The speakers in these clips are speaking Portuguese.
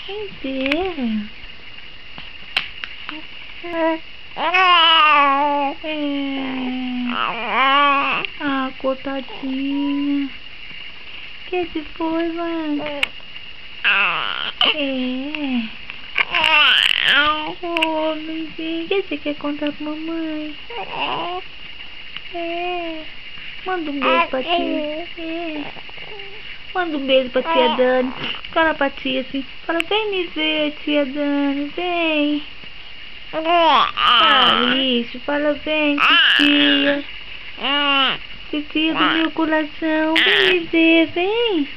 Vem ver. Ah, coitadinha. Que se foi, mano? Ô, bebezinho, o que você quer contar pra mamãe? Manda um beijo pra tia. Manda um beijo pra tia Dani. Fala pra tia assim. Fala, vem me ver, tia Dani, vem. Fala isso, fala, vem, titia. Titia do meu coração, vem me ver, vem.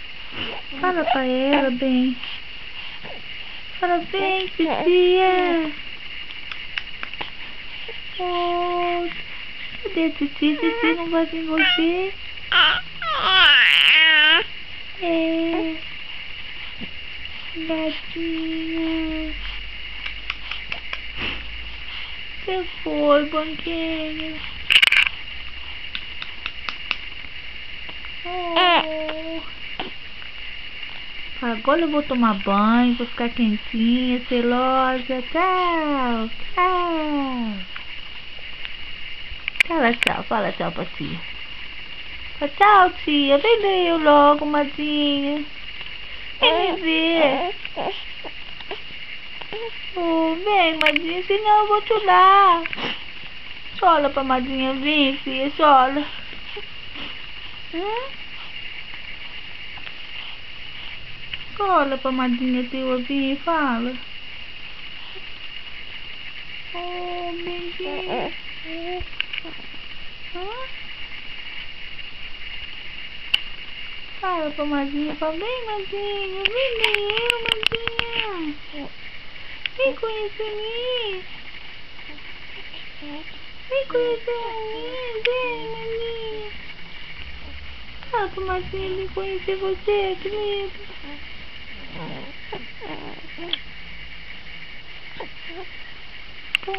Fala pra ela, bem. Fala, vem, titia. Oh, cadê a titia? Titia não vai vir você? Gatinha. Você foi, banquinho. Oh. Agora eu vou tomar banho, vou ficar quentinha, selosa. Tchau, tchau. Fala tchau, fala tchau pra tia. Fala tchau, tia. Vem ver eu logo, madrinha. Vem me ver. Oh, vem, madrinha, senão eu vou te dar. Chola pra madrinha vir, filha, chola. Chola pra madrinha tua vir, fala. Oh, beijinho. Fala pra madrinha, fala, vem madrinha, vem eu, madrinha. Vem conhecer mim. Vem conhecer mim, vem, madrinha. Fala pra madrinha vir conhecer você, querido. Pô.